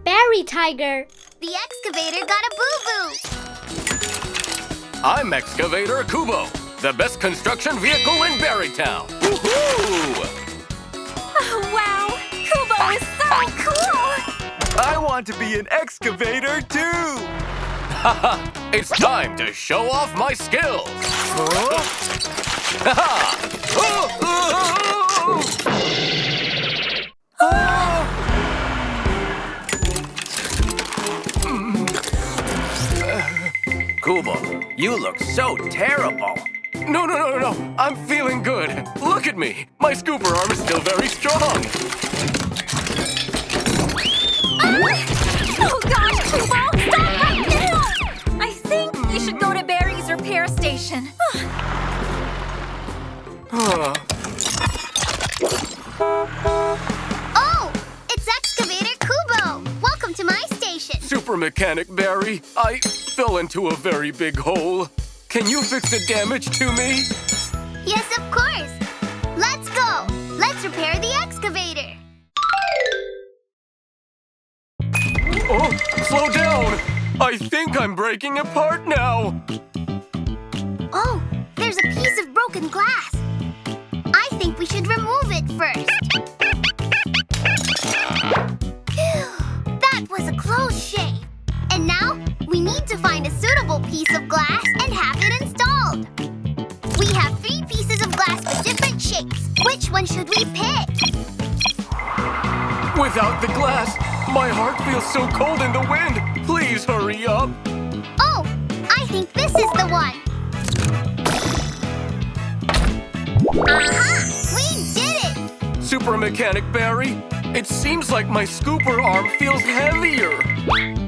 BarryTiger. The excavator got a boo-boo. I'm Excavator Kubo, the best construction vehicle in Berrytown. Woohoo! Oh, wow! Kubo is so cool! I want to be an excavator too! Haha! It's time to show off my skills! Haha! Kubo, you look so terrible. No. I'm feeling good. Look at me. My scooper arm is still very strong. Oh gosh, Kubo! Stop right now! I think you should go to Barry's repair station. Oh, it's Excavator Kubo. Welcome to my station. Super Mechanic Barry, I fell into a very big hole. Can you fix the damage to me? Yes, of course. Let's go. Let's repair the excavator. Oh, slow down! I think I'm breaking apart now. Oh, there's a piece of broken glass. I think we should remove it first. Phew, that was a close shave. And now, we need to find a suitable piece of glass and have it installed. We have 3 pieces of glass with different shapes. Which one should we pick? Without the glass, my heart feels so cold in the wind. Please hurry up. Oh, I think this is the one. Aha! We did it! Super Mechanic Barry, it seems like my scooper arm feels heavier.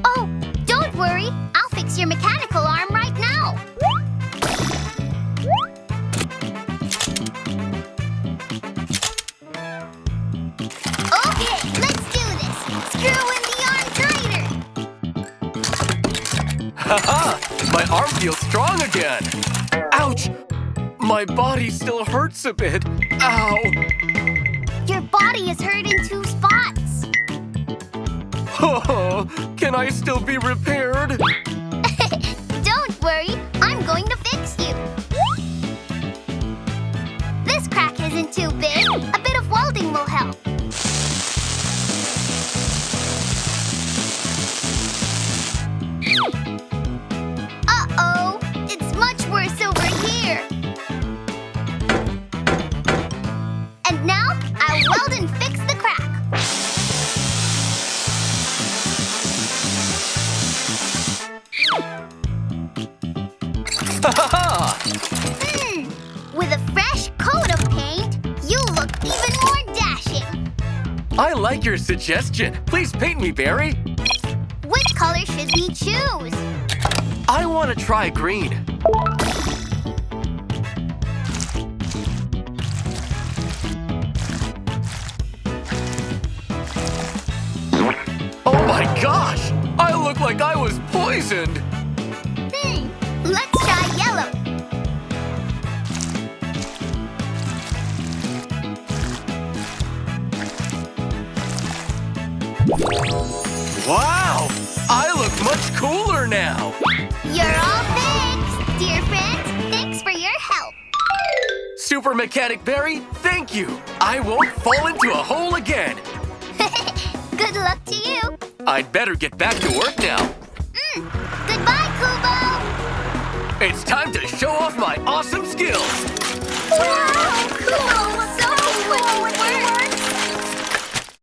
Oh, don't worry. I'll fix your mechanical arm right now. Okay, let's do this. Screw in the arm tighter. Haha! My arm feels strong again. Ouch! My body still hurts a bit. Ow! Your body is hurt in 2 spots. Oh, can I still be repaired? Don't worry. I'm going to fix you. This crack isn't too big. A bit of welding will help. Uh-oh. It's much worse over here. And now, I'll weld and fix the crack. With a fresh coat of paint, you look even more dashing. I like your suggestion. Please paint me, Barry. Which color should we choose? I want to try green. Oh my gosh! I look like I was poisoned. Let's try yellow. Wow! I look much cooler now. You're all fixed. Dear friends, thanks for your help. Super Mechanic Barry, thank you. I won't fall into a hole again. Good luck to you. I'd better get back to work now. Goodbye, Kubo. It's time to show off my awesome skills. Wow!